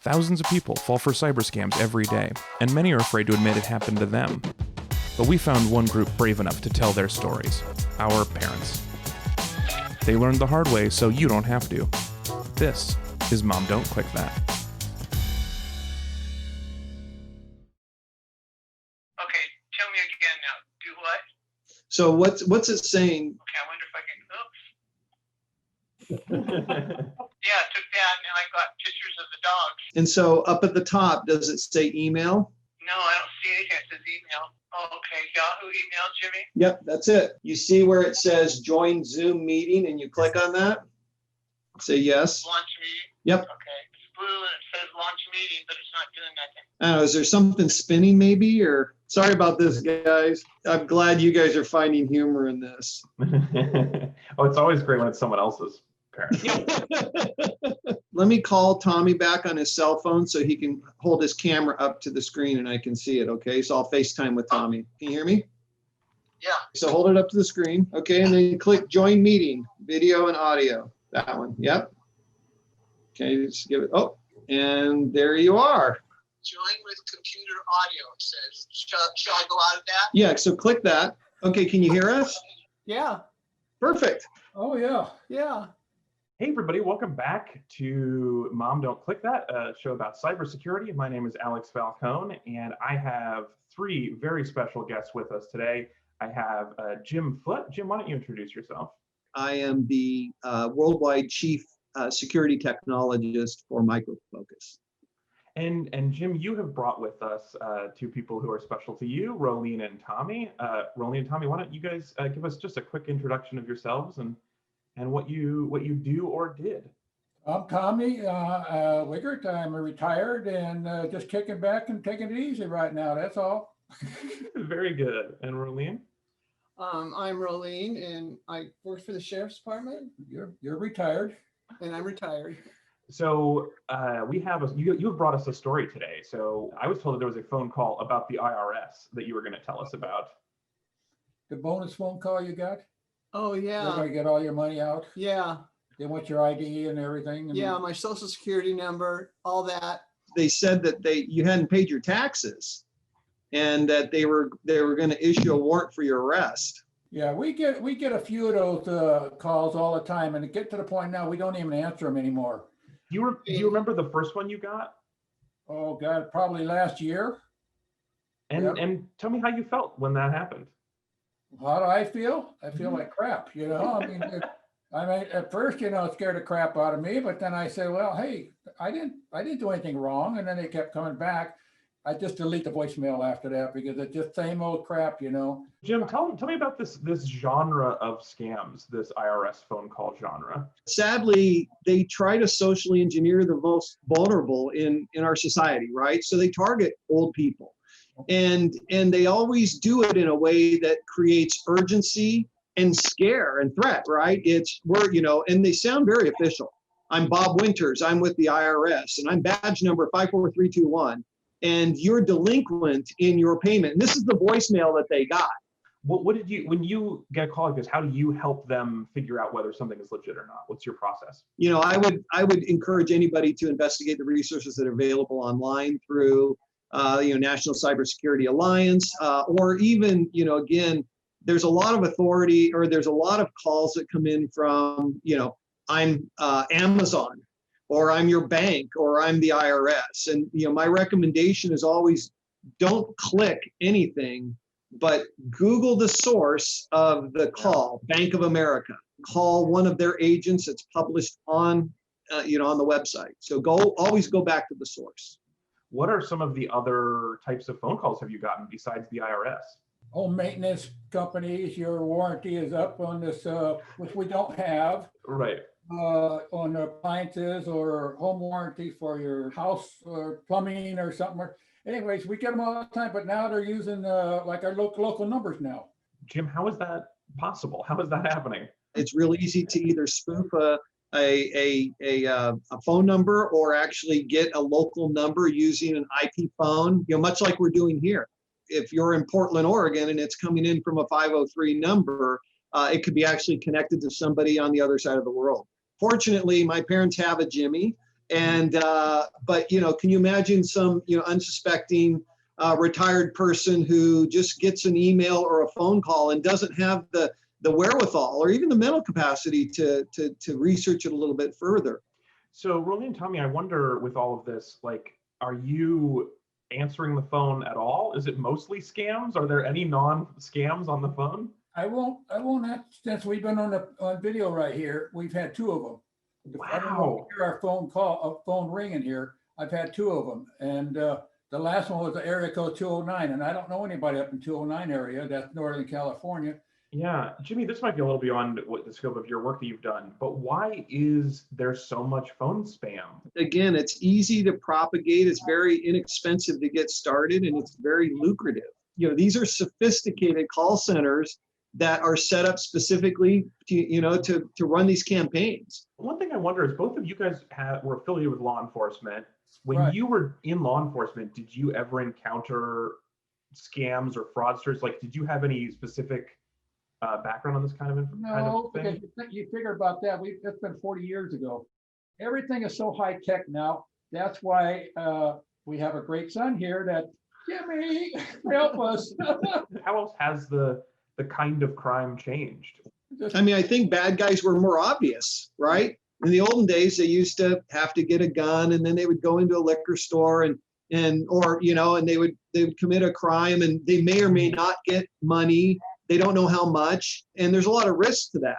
Thousands of people fall for cyber scams every day, and many are afraid to admit it happened to them. But we found one group brave enough to tell their stories: our parents. They learned the hard way, so you don't have to. This is Mom Don't Click That. Okay, tell me again now. Do what? So what's it saying? Okay, I wonder if I can. Oops. Yeah, I took that, and I got pictures of the dogs. And so up at the top, does it say email? No, I don't see anything. It says email. Oh, okay, Yahoo email, Jimmy. Yep, that's it. You see where it says join Zoom meeting and you click on that? Say yes. Launch meeting. Yep. Okay, it's blue and it says launch meeting, but it's not doing nothing. I don't know, is there something spinning maybe? Or sorry about this, guys. I'm glad you guys are finding humor in this. Oh, it's always great when it's someone else's parent. Let me call Tommy back on his cell phone so he can hold his camera up to the screen and I can see it, okay? So I'll FaceTime with Tommy. Can you hear me? Yeah. So hold it up to the screen, okay? And then click join meeting, video and audio. That one, yep. Okay, just give it, oh, and there you are. Join with computer audio, it says. Shall I go out of that? Yeah, so click that. Okay, can you hear us? Yeah. Perfect. Oh, yeah. Yeah. Hey, everybody, welcome back to Mom Don't Click That, a show about cybersecurity. My name is Alex Falcone, and I have three very special guests with us today. I have Jim Foote. Jim, why don't you introduce yourself? I am the worldwide chief security technologist for Micro Focus. And Jim, you have brought with us two people who are special to you, Rolene and Tommy. Rolene and Tommy, why don't you guys give us just a quick introduction of yourselves and what you do or did. I'm Tommy Wiggert. I'm retired and just kicking back and taking it easy right now. That's all. Very good. And Rolene? I'm Rolene, and I work for the Sheriff's Department, You're retired. and I'm retired. So we have you have brought us a story today. So I was told that there was a phone call about the IRS that you were going to tell us about. The bonus phone call you got? Oh, They're yeah. gonna get all your money out. Yeah. They want your ID and everything. And Yeah, my social security number, all that. They said that you hadn't paid your taxes and that they were going to issue a warrant for your arrest. Yeah, we get a few of those calls all the time, and it get to the point now we don't even answer them anymore. Do you remember the first one you got? Oh God, probably last year. And tell me how you felt when that happened. How do I feel? I feel like crap, you know. I mean, at first, it scared the crap out of me, but then I said, well, hey, I didn't do anything wrong. And then they kept coming back. I just delete the voicemail after that because it's just same old crap, Jim, tell me about this genre of scams, this IRS phone call genre. Sadly, they try to socially engineer the most vulnerable in our society, right? So they target old people. And they always do it in a way that creates urgency and scare and threat, right? And they sound very official. I'm Bob Winters, I'm with the IRS, and I'm badge number 54321, and you're delinquent in your payment. And this is the voicemail that they got. What did you, when you get a call like this, how do you help them figure out whether something is legit or not? What's your process? I would encourage anybody to investigate the resources that are available online through National Cybersecurity Alliance, or even, again, there's a lot of authority, or there's a lot of calls that come in from, I'm Amazon, or I'm your bank, or I'm the IRS. And, my recommendation is always don't click anything, but Google the source of the call, Bank of America. Call one of their agents. It's published on, on the website. So always go back to the source. What are some of the other types of phone calls have you gotten besides the IRS? Home maintenance companies, your warranty is up on this, which we don't have. Right. On appliances or home warranty for your house or plumbing or something. Anyways, we get them all the time, but now they're using like our local numbers now. Jim, how is that possible? How is that happening? It's real easy to either spoof a phone number or actually get a local number using an IP phone, much like we're doing here. If you're in Portland, Oregon, and it's coming in from a 503 number, it could be actually connected to somebody on the other side of the world. Fortunately, my parents have a Jimmy, And, but, can you imagine some, unsuspecting retired person who just gets an email or a phone call and doesn't have the wherewithal or even the mental capacity to research it a little bit further. So Rolene and Tommy, I wonder with all of this, like, are you answering the phone at all? Is it mostly scams? Are there any non-scams on the phone? I won't since we've been on video right here, we've had two of them. I don't know if you hear our phone ringing here. I've had two of them. And the last one was the area code 209. And I don't know anybody up in 209 area. That's Northern California. Yeah, Jimmy, this might be a little beyond what the scope of your work that you've done, but why is there so much phone spam? Again, it's easy to propagate. It's very inexpensive to get started, and it's very lucrative. These are sophisticated call centers that are set up specifically to run these campaigns. One thing I wonder is both of you guys were affiliated with law enforcement. When Right. you were in law enforcement, did you ever encounter scams or fraudsters? Like, did you have any specific background on this kind of No, thing? because you figure about that. That's been 40 years ago. Everything is so high tech now. That's why we have a great son here that, Jimmy, help us. How else has the kind of crime changed? I think bad guys were more obvious, right? In the olden days, they used to have to get a gun, and then they would go into a liquor store and they would commit a crime, and they may or may not get money. They don't know how much, and there's a lot of risk to that.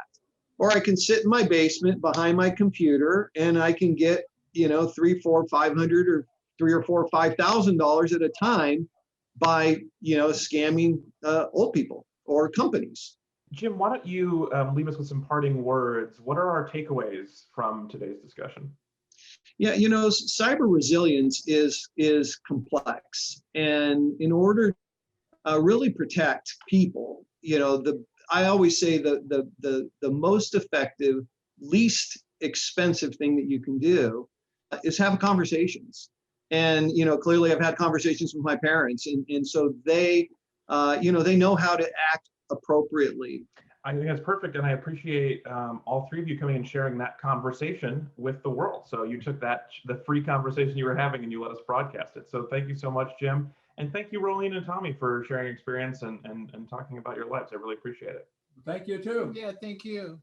Or I can sit in my basement behind my computer, and I can get $300, $400, $500, or $3,000 or $4,000, $5,000 at a time by scamming old people or companies. Jim, why don't you leave us with some parting words? What are our takeaways from today's discussion? Yeah, cyber resilience is complex, and in order to really protect people, I always say the most effective, least expensive thing that you can do is have conversations. And clearly, I've had conversations with my parents, and so they know how to act appropriately. I think that's perfect, and I appreciate all three of you coming and sharing that conversation with the world. So you took the free conversation you were having, and you let us broadcast it. So thank you so much, Jim, and thank you, Rolene and Tommy, for sharing experience and talking about your lives. I really appreciate it. Thank you too. Yeah, thank you.